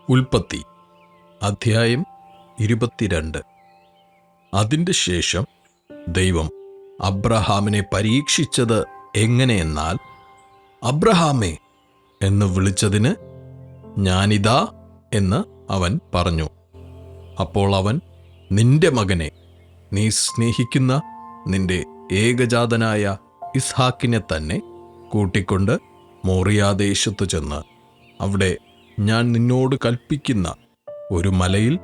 ഉൽപ്പത്തി അധ്യായം 22. അതിൻ്റെ ശേഷം ദൈവം അബ്രഹാമിനെ പരീക്ഷിച്ചത് എങ്ങനെയെന്നാൽ, അബ്രഹാമേ എന്ന് വിളിച്ചതിന് ഞാനിതാ എന്ന് അവൻ പറഞ്ഞു. അപ്പോൾ അവൻ, നിന്റെ മകനെ, നീ സ്നേഹിക്കുന്ന നിന്റെ ഏകജാതനായ ഇസ്ഹാക്കിനെ തന്നെ കൂട്ടിക്കൊണ്ട് മോറിയാദേശത്തു ചെന്ന് അവിടെ ഞാൻ നിന്നോട് കൽപ്പിക്കുന്ന ഒരു മലയിൽ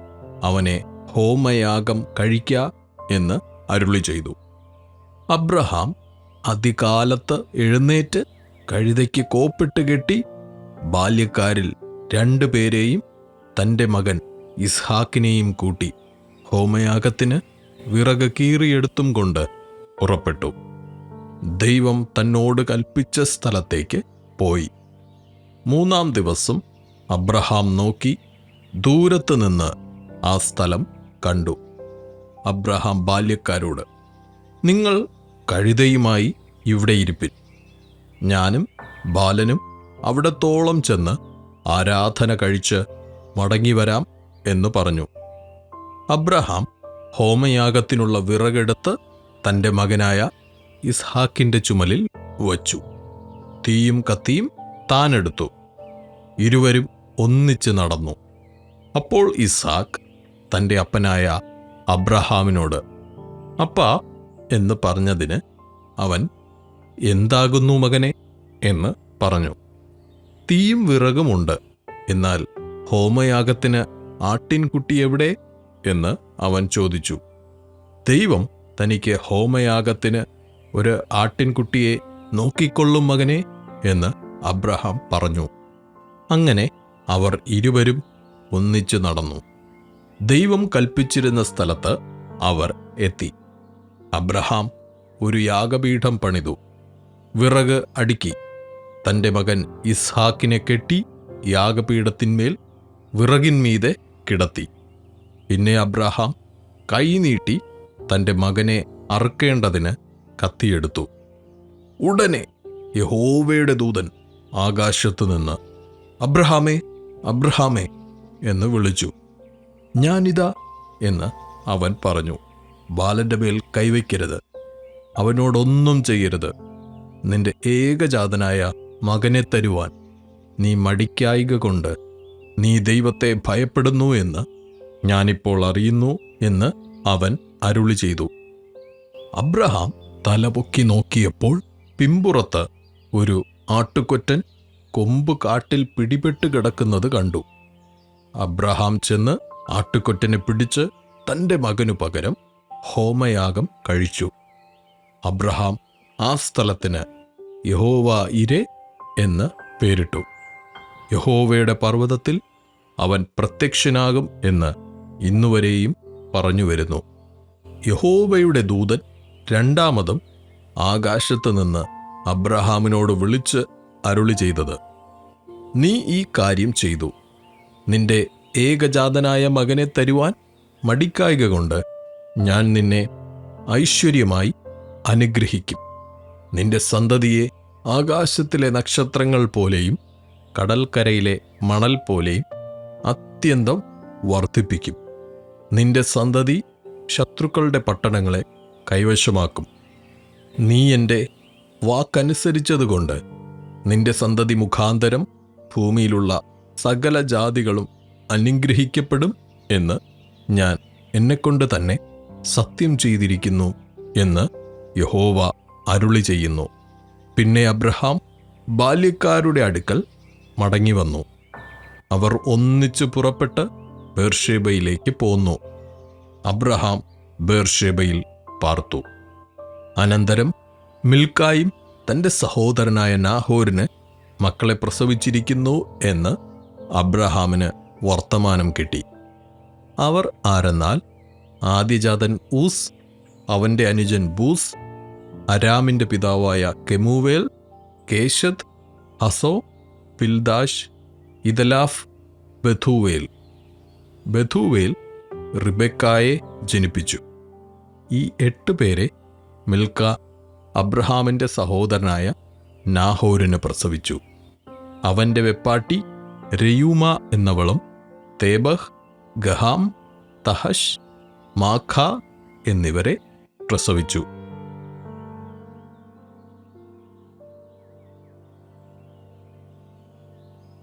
അവനെ ഹോമയാഗം കഴിക്ക എന്ന് അരുളി ചെയ്തു. അബ്രഹാം അതികാലത്ത് എഴുന്നേറ്റ് കഴുതയ്ക്ക് കോപ്പിട്ട് കെട്ടി ബാല്യക്കാരിൽ 2 പേരെയും തൻ്റെ മകൻ ഇസ്ഹാക്കിനെയും കൂട്ടി ഹോമയാഗത്തിന് വിറക് കീറിയെടുത്തും കൊണ്ട് പുറപ്പെട്ടു. ദൈവം തന്നോട് കൽപ്പിച്ച സ്ഥലത്തേക്ക് പോയി. 3-ാം ദിവസം അബ്രഹാം നോക്കി ദൂരത്ത് നിന്ന് ആ സ്ഥലം കണ്ടു. അബ്രഹാം ബാല്യക്കാരോട്, നിങ്ങൾ കഴുതയുമായി ഇവിടെ ഇരിപ്പിൻ, ഞാനും ബാലനും അവിടത്തോളം ചെന്ന് ആരാധന കഴിച്ച് മടങ്ങിവരാം എന്ന് പറഞ്ഞു. അബ്രഹാം ഹോമയാഗത്തിനുള്ള വിറകെടുത്ത് തൻ്റെ മകനായ ഇസ്ഹാക്കിൻ്റെ ചുമലിൽ വച്ചു. തീയും കത്തിയും താനെടുത്തു. ഇരുവരും ഒന്നിച്ച് നടന്നു. അപ്പോൾ ഇസ്ഹാക്ക് തൻ്റെ അപ്പനായ അബ്രഹാമിനോട് അപ്പാ എന്ന് പറഞ്ഞതിന് അവൻ, എന്താകുന്നു മകനെ എന്ന് പറഞ്ഞു. തീയും വിറകുമുണ്ട്, എന്നാൽ ഹോമയാഗത്തിന് ആട്ടിൻകുട്ടി എവിടെ എന്ന് അവൻ ചോദിച്ചു. ദൈവം തനിക്ക് ഹോമയാഗത്തിന് ഒരു ആട്ടിൻകുട്ടിയെ നോക്കിക്കൊള്ളും മകനെ എന്ന് അബ്രഹാം പറഞ്ഞു. അങ്ങനെ അവർ ഇരുവരും ഒന്നിച്ചു നടന്നു. ദൈവം കൽപ്പിച്ചിരുന്ന സ്ഥലത്ത് അവർ എത്തി. അബ്രഹാം ഒരു യാഗപീഠം പണിതു, വിറക് അടുക്കി, തൻ്റെ മകൻ ഇസ്ഹാക്കിനെ കെട്ടി യാഗപീഠത്തിന്മേൽ വിറകിന്മീതെ കിടത്തി. പിന്നെ അബ്രഹാം കൈ നീട്ടി തൻ്റെ മകനെ അറുക്കേണ്ടതിന് കത്തിയെടുത്തു. ഉടനെ യഹോവയുടെ ദൂതൻ ആകാശത്തു നിന്ന്, അബ്രഹാമേ, അബ്രഹാമേ എന്ന് വിളിച്ചു. ഞാനിതാ എന്ന് അവൻ പറഞ്ഞു. ബാലന്റെ മേൽ കൈവയ്ക്കരുത്, അവനോടൊന്നും ചെയ്യരുത്. നിന്റെ ഏകജാതനായ മകനെ തരുവാൻ നീ മടിക്കായിക കൊണ്ട് നീ ദൈവത്തെ ഭയപ്പെടുന്നു എന്ന് ഞാനിപ്പോൾ അറിയുന്നു എന്ന് അവൻ അരുളി ചെയ്തു. അബ്രഹാം തലപൊക്കി നോക്കിയപ്പോൾ പിമ്പുറത്ത് ഒരു ആട്ടുകൊറ്റൻ കൊമ്പ് കാട്ടിൽ പിടിപെട്ട് കിടക്കുന്നത് കണ്ടു. അബ്രഹാം ചെന്ന് ആട്ടുകൊറ്റനെ പിടിച്ച് തൻ്റെ മകനു പകരം ഹോമയാഗം കഴിച്ചു. അബ്രഹാം ആ സ്ഥലത്തിന് യഹോവ ഇരെ എന്ന് പേരിട്ടു. യഹോവയുടെ പർവ്വതത്തിൽ അവൻ പ്രത്യക്ഷനാകും എന്ന് ഇന്നുവരെയും പറഞ്ഞുവരുന്നു. യഹോവയുടെ ദൂതൻ 2-മതും ആകാശത്ത് നിന്ന് അബ്രഹാമിനോട് വിളിച്ച് അരുളി ചെയ്തത്, നീ ഈ കാര്യം ചെയ്തു. നിന്റെ ഏകജാതനായ മകനെ തരുവാൻ മടിക്കായിക കൊണ്ട് ഞാൻ നിന്നെ ഐശ്വര്യമായി അനുഗ്രഹിക്കും. നിന്റെ സന്തതിയെ ആകാശത്തിലെ നക്ഷത്രങ്ങൾ പോലെയും കടൽക്കരയിലെ മണൽ പോലെയും അത്യന്തം വർദ്ധിപ്പിക്കും. നിന്റെ സന്തതി ശത്രുക്കളുടെ പട്ടണങ്ങളെ കൈവശമാക്കും. നീ എൻ്റെ വാക്കനുസരിച്ചതുകൊണ്ട് നിന്റെ സന്തതി മുഖാന്തരം ഭൂമിയിലുള്ള സകല ജാതികളും അനുഗ്രഹിക്കപ്പെടും എന്ന് ഞാൻ എന്നെക്കൊണ്ട് തന്നെ സത്യം ചെയ്തിരിക്കുന്നു എന്ന് യഹോവ അരുളി ചെയ്യുന്നു. പിന്നെ അബ്രഹാം ബാല്യക്കാരുടെ അടുക്കൽ മടങ്ങി വന്നു. അവർ ഒന്നിച്ചു പുറപ്പെട്ട് ബേർഷേബയിലേക്ക് പോന്നു. അബ്രഹാം ബേർഷേബയിൽ പാർത്തു. അനന്തരം മിൽക്കായും തൻ്റെ സഹോദരനായ നാഹോരിന് മക്കളെ പ്രസവിച്ചിരിക്കുന്നു എന്ന് അബ്രഹാമിന് വർത്തമാനം കിട്ടി. അവർ ആരെന്നാൽ, ആദ്യജാതൻ ഊസ്, അവൻ്റെ അനുജൻ ബൂസ്, അരാമിൻ്റെ പിതാവായ കെമൂവേൽ, കേശത്, ഹസോ, പിൽദാഷ്, ഇദലാഫ്, ബഥൂവേൽ. ബഥൂവേൽ റിബെക്കായെ ജനിപ്പിച്ചു. ഈ 8 പേരെ മിൽക്ക അബ്രഹാമിൻ്റെ സഹോദരനായ നാഹോരിന് പ്രസവിച്ചു. അവൻ്റെ വെപ്പാട്ടി രയൂമ എന്നവളും തേബഹ്, ഗഹാം, തഹശ്, മാഖ എന്നിവരെ പ്രസവിച്ചു.